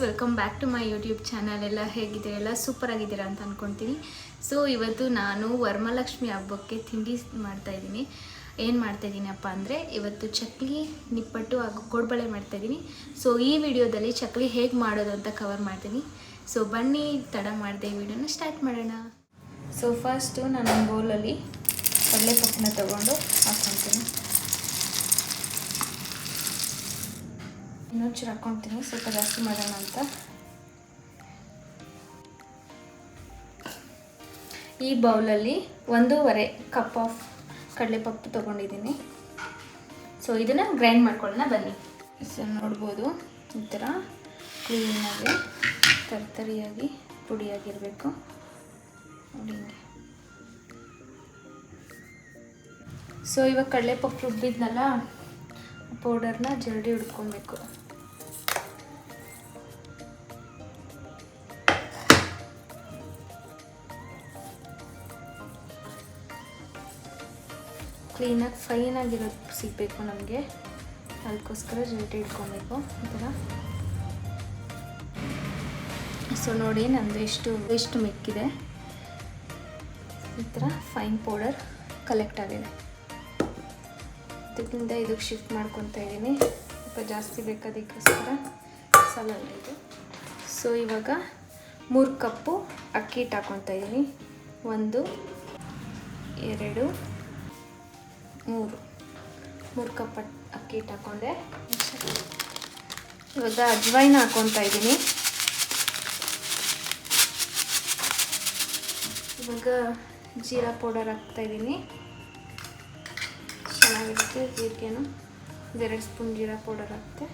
Welcome back to my YouTube channel. ಎಲ್ಲ ಹೇಗಿದ್ದೀರಾ? ಎಲ್ಲ ಸೂಪರ್ ಆಗಿದ್ದೀರಾ ಅಂತ ಅಂದ್ಕೊಳ್ತೀನಿ. ಸೊ ಇವತ್ತು ನಾನು ವರಮಹಾಲಕ್ಷ್ಮಿ ಹಬ್ಬಕ್ಕೆ ತಿಂಡಿ ಮಾಡ್ತಾಯಿದ್ದೀನಿ. ಏನು ಮಾಡ್ತಾಯಿದ್ದೀನಪ್ಪ ಅಂದರೆ ಇವತ್ತು ಚಕ್ಲಿ, ನಿಪ್ಪಟ್ಟು ಹಾಗೂ ಕೋಡ್ಬಳೆ ಮಾಡ್ತಾಯಿದ್ದೀನಿ. ಸೊ ಈ ವಿಡಿಯೋದಲ್ಲಿ ಚಕ್ಲಿ ಹೇಗೆ ಮಾಡೋದು ಅಂತ ಕವರ್ ಮಾಡ್ತೀನಿ. ಸೊ ಬನ್ನಿ ತಡ ಮಾಡದೆ ಈ ವಿಡಿಯೋನ ಸ್ಟಾರ್ಟ್ ಮಾಡೋಣ. ಸೊ ಫಸ್ಟು ನಾನು ಒಂದು ಬೌಲಲ್ಲಿ ಕಡಲೆಪಪ್ಪನ್ನ ತೊಗೊಂಡು ಹಾಕ್ಕೊತೀನಿ. ಇನ್ನೊಂಚೂರು ಹಾಕ್ಕೊತೀನಿ, ಸ್ವಲ್ಪ ಜಾಸ್ತಿ ಮಾಡೋಣ ಅಂತ. ಈ ಬೌಲಲ್ಲಿ 1.5 ಕಪ್ ಆಫ್ ಕಡಲೆಪಪ್ಪು ತೊಗೊಂಡಿದ್ದೀನಿ. ಸೊ ಇದನ್ನು ಗ್ರೈಂಡ್ ಮಾಡ್ಕೊಳ್ಳೋಣ ಬನ್ನಿ. ಸೊ ನೋಡ್ಬೋದು, ಈ ಥರ ಕ್ಲೀನಾಗಿ ತರಿಯಾಗಿ ಪುಡಿಯಾಗಿರಬೇಕು ನೋಡಿ ಹಿಂಗೆ. ಸೊ ಇವಾಗ ಕಡಲೆಪಪ್ಪು ರುಬ್ಬಿದ್ನಲ್ಲ, ಪೌಡರ್ನ ಜಲ್ದಿ ಹಿಡ್ಕೊಬೇಕು. ಕ್ಲೀನಾಗಿ ಫೈನಾಗಿರೋದು ಸಿಗಬೇಕು ನಮಗೆ, ಅದಕ್ಕೋಸ್ಕರ ಜಲ್ದಿ ಇಟ್ಕೊಬೇಕು ಈ ಥರ. ಸೊ ನೋಡಿ ನಂದು ಎಷ್ಟು ಮಿಕ್ಕಿದೆ, ಈ ಥರ ಫೈನ್ ಪೌಡರ್ ಕಲೆಕ್ಟ್ ಆಗಿದೆ. ಇದರಿಂದ ಇದಕ್ಕೆ ಶಿಫ್ಟ್ ಮಾಡ್ಕೊತಾ ಇದ್ದೀನಿ, ಸ್ವಲ್ಪ ಜಾಸ್ತಿ ಬೇಕಾದಕ್ಕೋಸ್ಕರ ಸಾಲಲ್ಲ ಇದು. ಸೊ ಇವಾಗ 3 ಕಪ್ಪು ಅಕ್ಕಿ ಹಿಟ್ಟು ಹಾಕ್ಕೊತಾ ಇದ್ದೀನಿ. 1 2 3 ಕಪ್ ಅಕ್ಕಿ ಹಿಟ್ಟು ಹಾಕ್ಕೊಂಡೆ. ಇವಾಗ ಅಜ್ವೈನ ಹಾಕ್ಕೊತಾ ಇದ್ದೀನಿ. ಇವಾಗ ಜೀರಾ ಪೌಡರ್ ಹಾಕ್ತಾಯಿದ್ದೀನಿ, ಚೆನ್ನಾಗಿರುತ್ತೆ. ಜೀರಿಗೆನು 2 ಸ್ಪೂನ್ ಜೀರಾ ಪೌಡರ್ ಹಾಕ್ತೆ.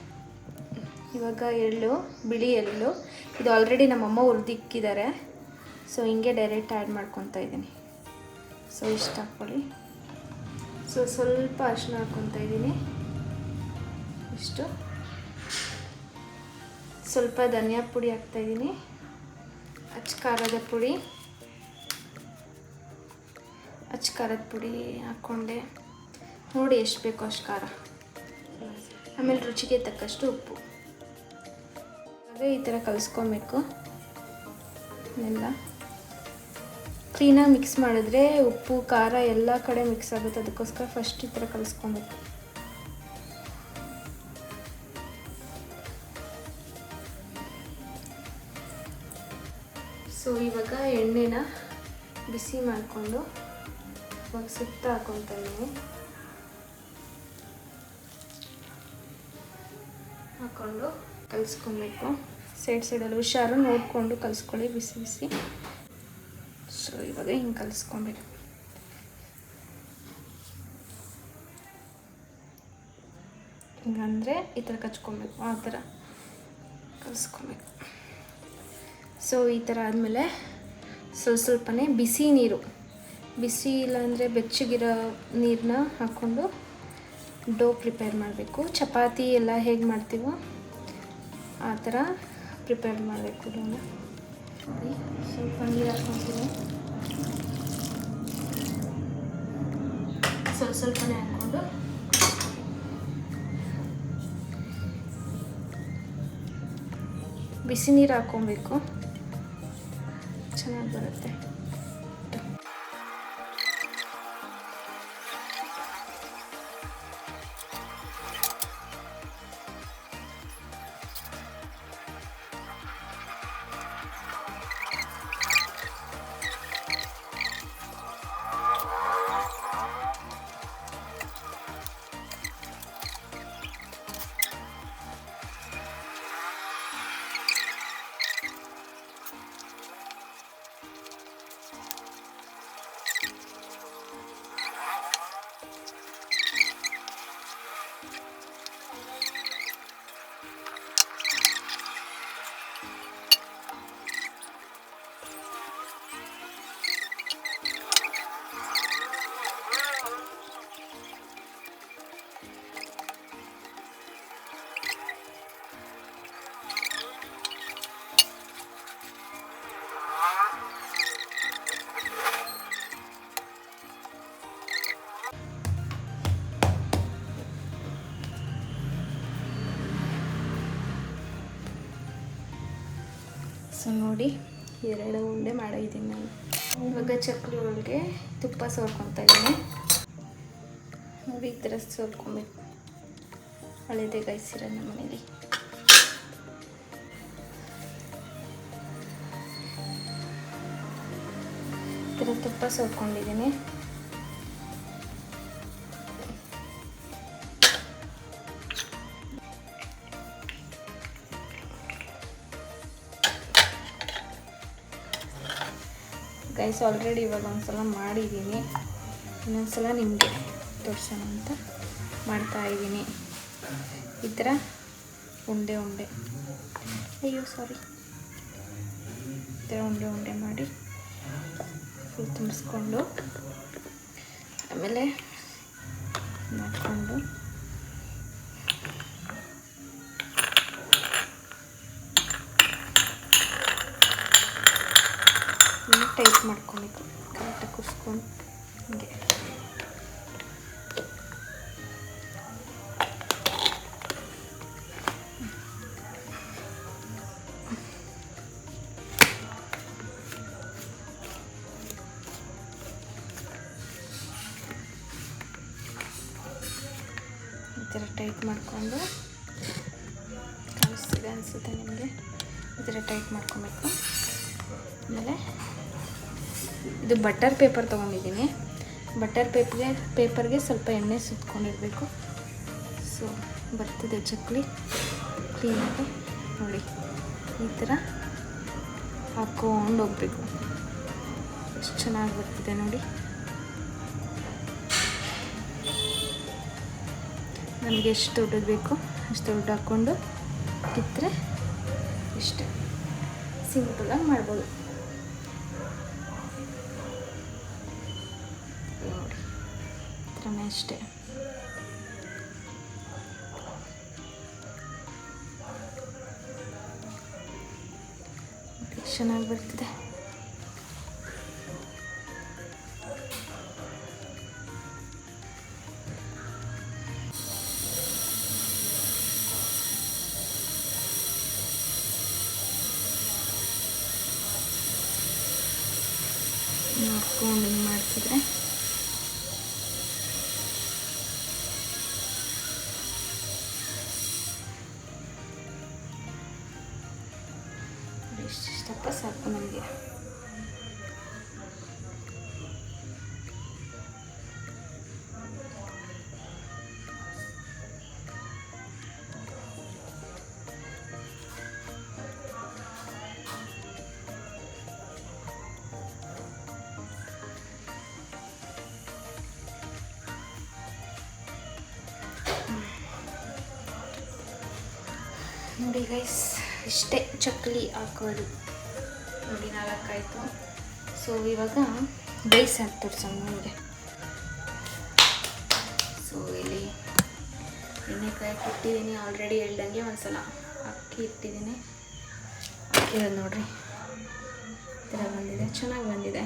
ಇವಾಗ ಎಳ್ಳು, ಬಿಳಿ ಎಳ್ಳು, ಇದು ಆಲ್ರೆಡಿ ನಮ್ಮಮ್ಮ ಹುರಿದಿಕ್ಕಿದ್ದಾರೆ. ಸೊ ಹಿಂಗೆ ಡೈರೆಕ್ಟ್ ಆ್ಯಡ್ ಮಾಡ್ಕೊತಾ ಇದ್ದೀನಿ. ಸೊ ಇಷ್ಟು ಹಾಕ್ಕೊಳ್ಳಿ. ಸೊ ಸ್ವಲ್ಪ ಅರಿಶಿನ ಹಾಕ್ಕೊತಾ ಇದ್ದೀನಿ, ಇಷ್ಟು. ಸ್ವಲ್ಪ ಧನಿಯಾ ಪುಡಿ ಹಾಕ್ತಾಯಿದ್ದೀನಿ, ಖಾರದ ಪುಡಿ ಹಾಕ್ಕೊಂಡೆ. ನೋಡಿ ಎಷ್ಟು ಬೇಕೋ ಅಷ್ಟು ಖಾರ, ಆಮೇಲೆ ರುಚಿಗೆ ತಕ್ಕಷ್ಟು ಉಪ್ಪು. ಅದೇ ಈ ಥರ ಕಲಿಸ್ಕೊಬೇಕು. ಎಲ್ಲ ಕ್ಲೀನಾಗಿ ಮಿಕ್ಸ್ ಮಾಡಿದ್ರೆ ಉಪ್ಪು ಖಾರ ಎಲ್ಲ ಕಡೆ ಮಿಕ್ಸ್ ಆಗುತ್ತೆ, ಅದಕ್ಕೋಸ್ಕರ ಫಸ್ಟ್ ಈ ಥರ ಕಲಿಸ್ಕೊಬೇಕು. ಸೊ ಇವಾಗ ಎಣ್ಣೆನ ಬಿಸಿ ಮಾಡಿಕೊಂಡು ಇವಾಗ ಸುತ್ತ ಹಾಕ್ಕೊತಾ ಇದ್ದೀನಿ. ಹಾಕ್ಕೊಂಡು ಕಲಿಸ್ಕೊಬೇಕು. ಸೈಡಲ್ಲಿ ಹುಷಾರು ನೋಡಿಕೊಂಡು ಕಲಿಸ್ಕೊಳ್ಳಿ, ಬಿಸಿ. ಸೊ ಇವಾಗ ಹಿಂಗೆ ಕಲಿಸ್ಕೊಬೇಕು. ಹಿಂಗಂದರೆ ಈ ಥರ ಕಚ್ಕೊಬೇಕು, ಆ ಥರ ಕಲಿಸ್ಕೊಬೇಕು. ಸೊ ಈ ಥರ ಆದಮೇಲೆ ಸ್ವಲ್ಪನೇ ಬಿಸಿ ನೀರು, ಬಿಸಿ ಇಲ್ಲಾಂದರೆ ಬೆಚ್ಚಗಿರೋ ನೀರನ್ನ ಹಾಕ್ಕೊಂಡು ಡೋ ಪ್ರಿಪೇರ್ ಮಾಡಬೇಕು. ಚಪಾತಿ ಎಲ್ಲ ಹೇಗೆ ಮಾಡ್ತೀವೋ ಆ ಥರ ಪ್ರಿಪೇರ್ ಮಾಡಬೇಕು ಡೋನ. ಸ್ವಲ್ಪ ನೀರು ಹಾಕ್ಕೊತೀನಿ, ಸ್ವಲ್ಪನೇ ಹಾಕ್ಕೊಂಡು ಬಿಸಿ ನೀರು ಹಾಕ್ಕೊಬೇಕು, ಚೆನ್ನಾಗಿ ಬರುತ್ತೆ. ಸೊ ನೋಡಿ 2 ಉಂಡೆ ಮಾಡಿದ್ದೀನಿ ನಾನು. ಇವಾಗ ಚಕ್ಲಿ ಒಳಗೆ ತುಪ್ಪ ಸೋರ್ಕೊತಾ ಇದ್ದೀನಿ ನೋಡಿ. ಈ ಥರ ಸೋರ್ಕೊಬೇಕು. ಹಳೇದೇ ಗಾಯಿಸಿರೋದು ನಮ್ಮ ಮನೇಲಿ. ಈ ಥರ ತುಪ್ಪ ಸೋರ್ಕೊಂಡಿದ್ದೀನಿ. ಗೈಸ್ ಆಲ್ರೆಡಿ ಇವಾಗ ಒಂದ್ಸಲ ಮಾಡಿದ್ದೀನಿ, ಇನ್ನೊಂದ್ಸಲ ನಿಮಗೆ ತೋರಿಸೋಣ ಅಂತ ಮಾಡ್ತಾಯಿದ್ದೀನಿ. ಈ ಥರ ಉಂಡೆ ಅಯ್ಯೋ ಸಾರಿ, ಈ ಥರ ಉಂಡೆ ಮಾಡಿ ಫುಲ್ ತುಂಬಿಸ್ಕೊಂಡು ಆಮೇಲೆ ಮಾಡಿಕೊಂಡು ಟೈಟ್ ಮಾಡ್ಕೊಬೇಕು. ಕರೆಕ್ಟಾಗಿ ಕುಸ್ಕೊಂಡು ಹೀಗೆ ಈ ಥರ ಟೈಟ್ ಮಾಡಿಕೊಂಡು ಕಾಣಿಸ್ತಿದೆ ಅನಿಸುತ್ತೆ ನಿಮಗೆ. ಈ ಥರ ಟೈಟ್ ಮಾಡ್ಕೊಬೇಕು. ಆಮೇಲೆ ಇದು ಬಟರ್ ಪೇಪರ್ ತೊಗೊಂಡಿದ್ದೀನಿ. ಬಟರ್ ಪೇಪರ್ಗೆ ಸ್ವಲ್ಪ ಎಣ್ಣೆ ಸುತ್ಕೊಂಡಿರಬೇಕು. ಸೊ ಬರ್ತಿದೆ ಚಕ್ಲಿ ಕ್ಲೀನಾಗಿ ನೋಡಿ. ಈ ಥರ ಹಾಕ್ಕೊಂಡು ಹೋಗ್ಬೇಕು. ಎಷ್ಟು ಚೆನ್ನಾಗಿ ಬರ್ತಿದೆ ನೋಡಿ. ನಮಗೆ ಎಷ್ಟು ದೊಡ್ಡದು ಬೇಕು ಅಷ್ಟು ದೊಡ್ಡ ಹಾಕ್ಕೊಂಡು ಕಿತ್ತರೆ ಇಷ್ಟೇ ಸಿಂಪಲಾಗಿ ಮಾಡ್ಬೋದು ನೋಡಿ. ಥರನೇ ಅಷ್ಟೇ. ಚೆನ್ನಾಗಿ ಬರ್ತಿದೆ. ನೋಡ್ಕೊಂಡು ಮಾಡ್ತಿದ್ರೆ ಇಷ್ಟಪ್ಪ ಸಾಕು ನಮಗೆ. ನೋಡಿ ಗೈಸ್, ಇಷ್ಟೇ ಚಕ್ಲಿ ಹಾಕೋದು ನೋಡಿ. 4 ಆಯಿತು. ಸೊ ಇವಾಗ ಬೇಯಿಸಿ ಹಾಕಿ ತೋರಿಸೋಣ ನನಗೆ. ಸೊ ಇಲ್ಲಿ ಎಣ್ಣೆಕಾಯಕ್ಕೆ ಇಟ್ಟಿದ್ದೀನಿ ಆಲ್ರೆಡಿ. ಹೇಳ್ದಂಗೆ ಒಂದ್ಸಲ ಅಕ್ಕಿ ಇಟ್ಟಿದ್ದೀನಿ. ಹಾಕಿರೋದು ನೋಡ್ರಿ, ಈ ಥರ ಬಂದಿದೆ, ಚೆನ್ನಾಗಿ ಬಂದಿದೆ.